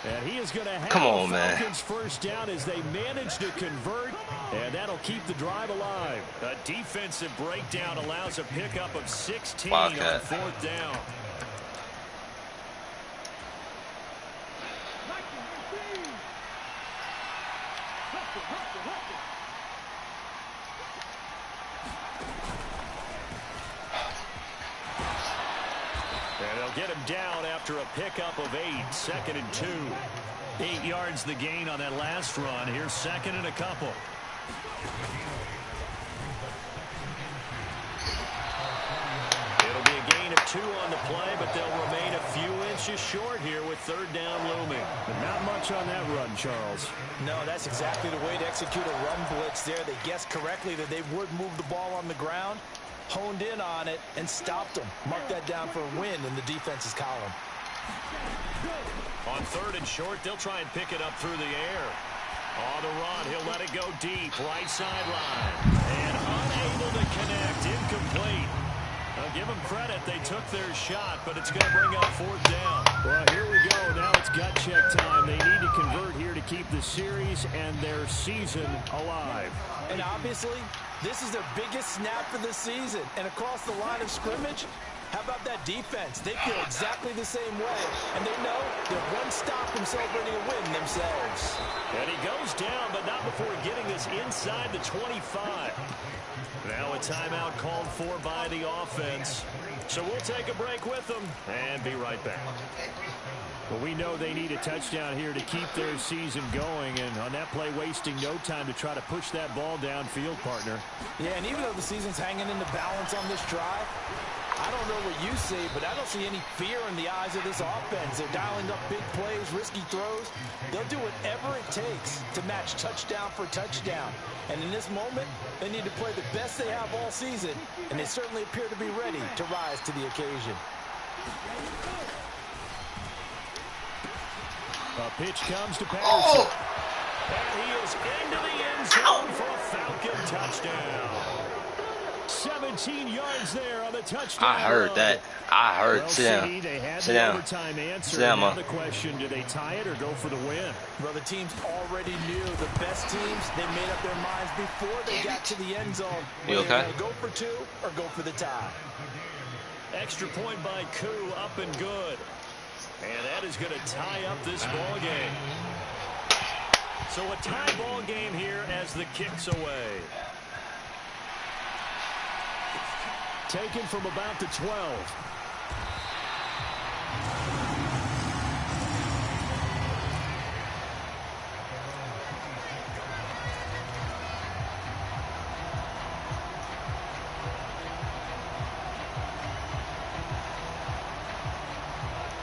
And he is going to have Come on, the man. Falcons first down as they manage to convert, and that'll keep the drive alive. A defensive breakdown allows a pickup of 16 Wildcat. on 4th down. And they'll get him down after after a pickup of 8, 2nd and 2. 8 yards the gain on that last run. Here's 2nd and a couple. It'll be a gain of 2 on the play, but they'll remain a few inches short here with 3rd down looming. But not much on that run, Charles. No, that's exactly the way to execute a run blitz there. They guessed correctly that they would move the ball on the ground, honed in on it, and stopped them. Mark that down for a win in the defense's column. On 3rd and short, they'll try and pick it up through the air. On the run, he'll let it go deep, right sideline. And unable to connect, incomplete. I'll give them credit, they took their shot, but it's going to bring up 4th down. Well, here we go. Now it's gut check time. They need to convert here to keep the series and their season alive. And obviously, this is their biggest snap of the season. And across the line of scrimmage, how about that defense? They feel exactly the same way. And they know they're one stop from celebrating a win themselves. And he goes down, but not before getting this inside the 25. Now a timeout called for by the offense. So we'll take a break with them and be right back. Well, we know they need a touchdown here to keep their season going, and on that play, wasting no time to try to push that ball downfield, partner. Yeah, and even though the season's hanging in the balance on this drive, I don't know what you see, but I don't see any fear in the eyes of this offense. They're dialing up big plays, risky throws. They'll do whatever it takes to match touchdown for touchdown. And in this moment, they need to play the best they have all season, and they certainly appear to be ready to rise to the occasion. A pitch comes to Patterson. And he is into the end zone for a Falcon touchdown. 17 yards there on the touchdown. I heard that. I heard. Well, Sit down. they had Sit the down. overtime answer. Sit down, Now Ma. the question, do they tie it or go for the win? Well, the teams already knew the best teams. They made up their minds before they got to the end zone. You Whether okay? they're gonna go for 2 or go for the tie. Extra point by Koo, up and good. And that is going to tie up this ball game. So a tie ball game here as the kick's away. Taken from about the 12.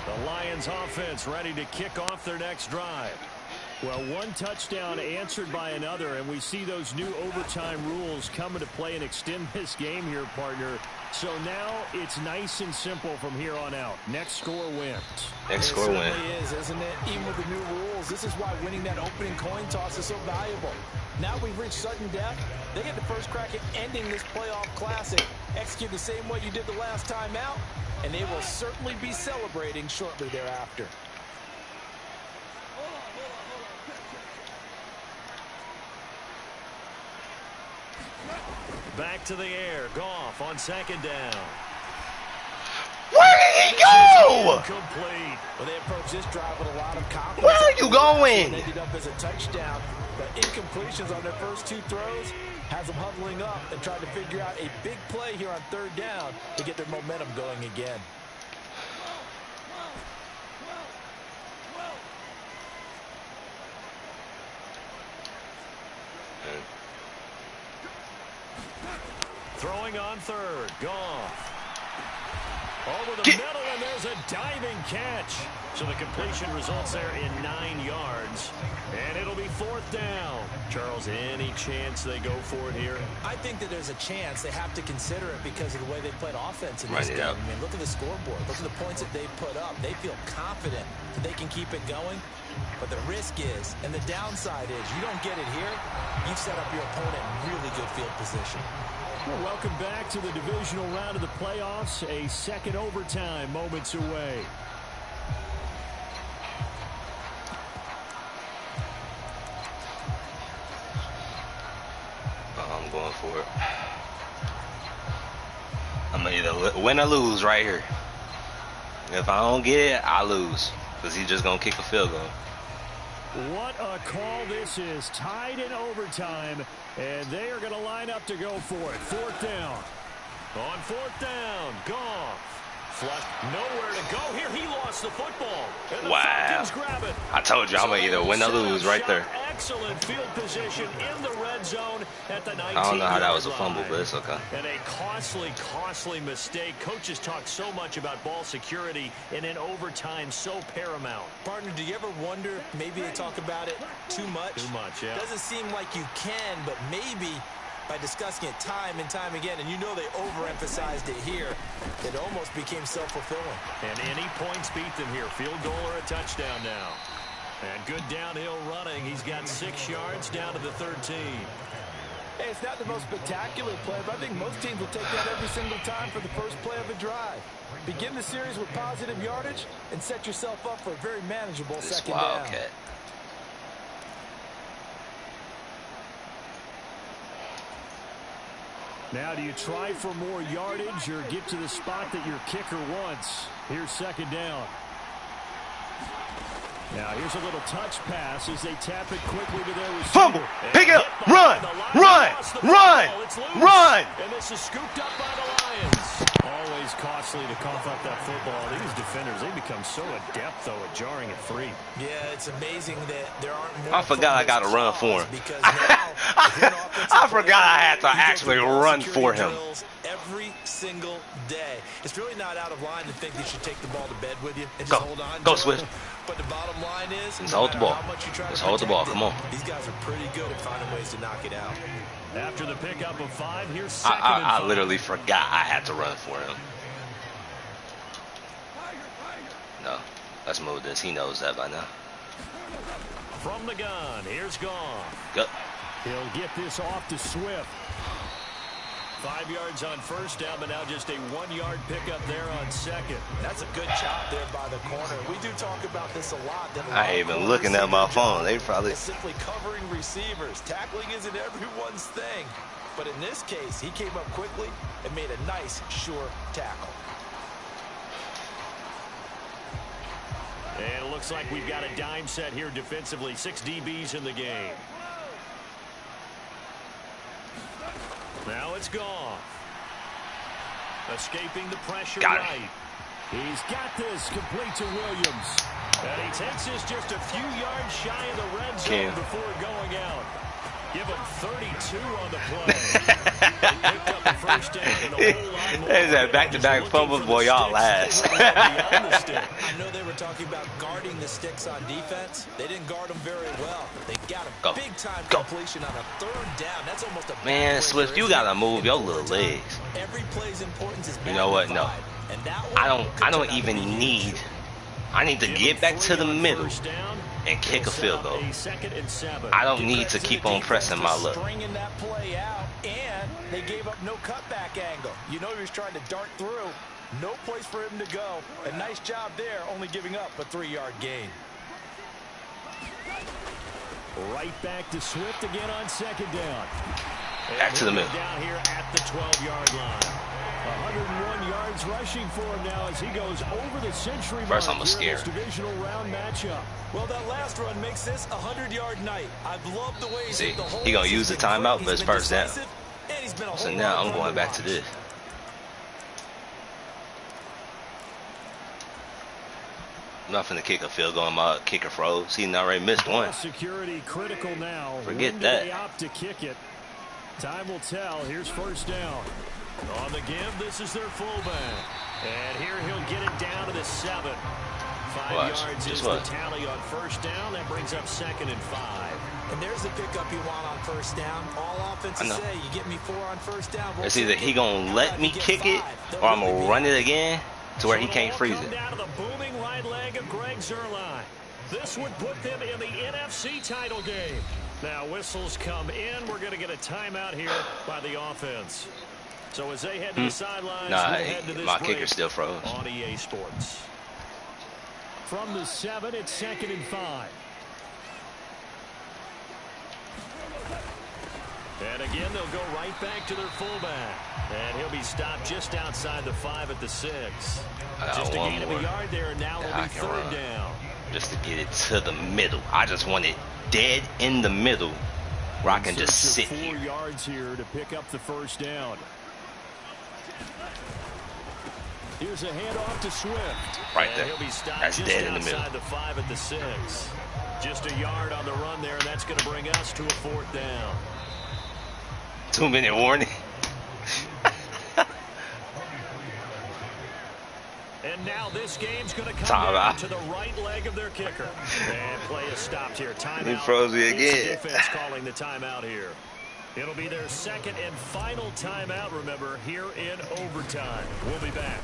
The Lions offense ready to kick off their next drive. Well, one touchdown answered by another, and we see those new overtime rules come into play and extend this game here, partner. So now it's nice and simple from here on out. Next score wins. Next score win. It certainly is, isn't it? Even with the new rules, this is why winning that opening coin toss is so valuable. Now we've reached sudden death. They get the first crack at ending this playoff classic. Execute the same way you did the last time out, and they will certainly be celebrating shortly thereafter. Back to the air. Goff on 2nd down. Where did he go? Complete. Well, they approach this drive with a lot of confidence. Where are you going? They ended up as a touchdown, but incompletions on their first 2 throws has them huddling up and trying to figure out a big play here on 3rd down to get their momentum going again. Throwing on 3rd. Goff. Over the middle, and there's a diving catch. So the completion results there in 9 yards. And it'll be 4th down. Charles, any chance they go for it here? I think that there's a chance. They have to consider it because of the way they played offense in this Right, game. yeah. I mean, look at the scoreboard. Look at the points that they put up. They feel confident that they can keep it going. But the risk is, and the downside is, you don't get it here, you set up your opponent in really good field position. Well, welcome back to the divisional round of the playoffs. A second overtime moments away. I'm going for it. I'm gonna either win or lose right here. If I don't get it, I lose. Because he's just gonna kick a field goal. What a call this is. Tied in overtime, and they are going to line up to go for it. 4th down. On 4th down, Goff flush. Nowhere to go here. He lost the football. And the Wow. Falcons grab it. I told you I'm going to either win or lose right there. Excellent field position in the red zone at the 19-yard line. I don't know how that was a fumble, but it's okay. And a costly mistake. Coaches talk so much about ball security, and in overtime, so paramount. Partner, do you ever wonder, maybe they talk about it too much? Too much, yeah. Doesn't seem like you can, but maybe by discussing it time and time again, and you know they overemphasized it here, it almost became self-fulfilling. And any points beat them here. Field goal or a touchdown now. And good downhill running. He's got 6 yards down to the 13. Hey, it's not the most spectacular play, but I think most teams will take that every single time for the first play of a drive. Begin the series with positive yardage and set yourself up for a very manageable second down. Wildcat. Now, do you try for more yardage or get to the spot that your kicker wants? Here's second down. Now, here's a little touch pass as they tap it quickly to their receiver. Fumble! Pick it up! Run! And this is scooped up by the Lions. Always costly to cough up that football. These defenders, they become so adept, though, at jarring it free. Yeah, it's amazing that there aren't more. I forgot I got to run for him. Because now, I forgot I had to actually run for him. Every single day. It's really not out of line to think you should take the ball to bed with you and just Go. hold on Go, to Swift. it. But the bottom line is, Let's hold the ball. Let's hold the ball. Come on. These guys are pretty good at finding ways to knock it out. After the pickup of 5, here's second and I 5. literally forgot I had to run for him. No, let's move this. He knows that by now. From the gun, here's Gone. Go. He'll get this off to Swift. 5 yards on first down, but now just a 1-yard pickup there on second. That's a good chop there by the corner. We do talk about this a lot. That I ain't even looking at my phone. They probably simply covering receivers. Tackling isn't everyone's thing. But in this case, he came up quickly and made a nice, sure tackle. And it looks like we've got a dime set here defensively. 6 DBs in the game. Now it's Gone. Escaping the pressure right. He's got this complete to Williams. And he takes this just a few yards shy of the red zone before going out. Give him 32 on the play. They picked up the first down and a whole lot more. There's that back-to-back fumbles, boy, y'all last. I know they were talking about guarding the sticks on defense. They didn't guard them very well. They got a big-time completion on a third down. That's almost a man, Swift, you gotta move your little legs. Every play's importance is you know what? No, I don't even need. I need to get back to the middle and kick a field goal. I don't need to keep on pressing my luck. Stringing that play out, and they gave up no cutback angle. You know he was trying to dart through. No place for him to go. A nice job there, only giving up a 3-yard gain. Right back to Swift again on second down. Back to the middle. Down here at the 12-yard line. 101 yards rushing for him now as he goes over the century mark. First, I'm scared. Divisional round matchup. Well, that last run makes this a 100-yard night. I've loved the way he's hit the whole. He gonna use the timeout, but it's first down. So now I'm going back to this. I'm not finna kick a field goal. My kicker froze. He already missed one. Security critical now. Forget that. They opt to kick it. Time will tell. Here's first down. On the give, this is their fullback. And here he'll get it down to the 7. 5 yards is the tally on first down. That brings up second and 5. And there's the pickup you want on first down. All offenses say you get me 4 on first down. It's either he gonna let me kick it or I'm gonna run it again to where he can't freeze it. Down to the booming right leg of Greg Zuerlein. This would put them in the NFC title game. Now whistles come in. We're going to get a timeout here by the offense. So as they head to the sidelines, we'll head to this my kicker still froze. On EA Sports. From the 7, it's second and 5. And again, they'll go right back to their fullback. And he'll be stopped just outside the 5 at the 6. Just a gain of a yard there, and now it'll be third down. Just to get it to the middle. I just want it dead in the middle where I can just sit 4 here. yards here to pick up the first down. Here's a handoff to Swift. Right there. He'll be stopped That's just dead in the middle. outside the 5 at the 6. Just a yard on the run there, and that's going to bring us to a 4th down. 2-minute warning. And now this game's going to come down to the right leg of their kicker. And play is stopped here. Timeout. He froze me again. It's the defense calling the timeout here. It'll be their second and final timeout, remember, here in overtime. We'll be back.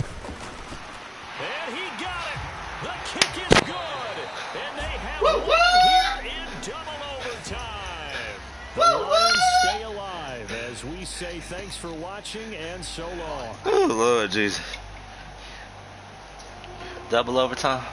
And he got it. The kick is good. And they have won here in double overtime. The Lions stay alive as we say thanks for watching and so long. Oh, Lord Jesus. Double overtime.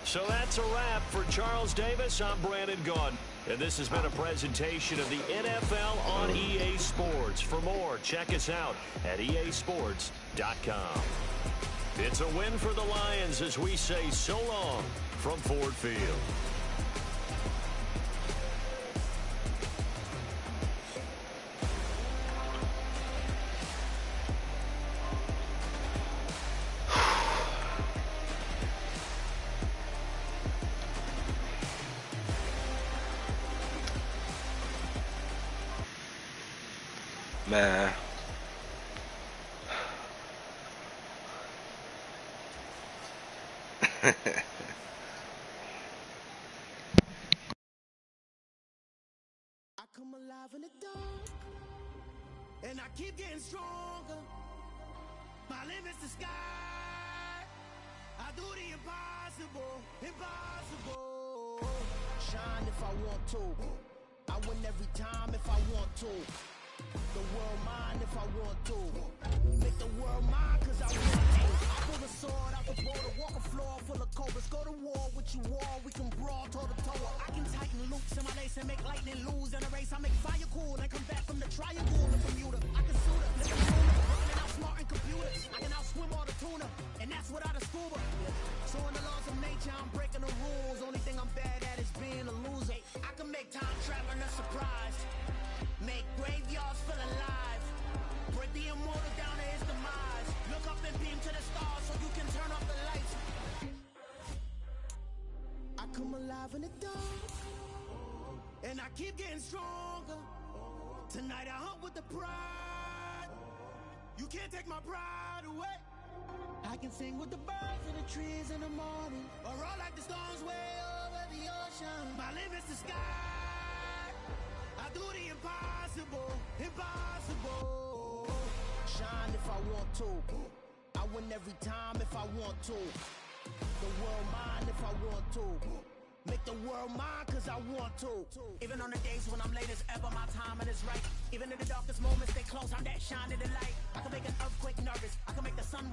So that's a wrap for Charles Davis. I'm Brandon Gaudin. And this has been a presentation of the NFL on EA Sports. For more, check us out at easports.com. It's a win for the Lions as we say so long from Ford Field. Man. I come alive in the dark, and I keep getting stronger. My limit's the sky. I do the impossible, impossible. Shine if I want to. I win every time if I want to. The world mine if I want to. Make the world mine cause I want to. I pull the sword out the border, walk a floor full of cobras. Go to war with you all, we can brawl toe to toe. I can tighten loops in my lace and make lightning lose in a race. I make fire cool and come back from the triangle to Bermuda. I can shoot her, live in sooner, working it out smart in computers. I can outswim all the tuna, and that's without a scuba. So in the laws of nature, I'm breaking the rules. Only thing I'm bad at is being a loser. I can make time traveling a surprise. Make graveyards feel alive. Break the immortal down to his demise. Look up and beam to the stars so you can turn off the lights. I come alive in the dark, and I keep getting stronger. Tonight I hunt with the pride. You can't take my pride away. I can sing with the birds and the trees in the morning, or roll like the storms way over the ocean. My limit's the sky. I do the impossible, impossible. Shine if I want to. I win every time if I want to. The world mine if I want to. Make the world mine cause I want to. Even on the days when I'm late as ever, my timing is right. Even in the darkest moments, stay close, I'm that shine in the light. I can make an earthquake nervous, I can make the sun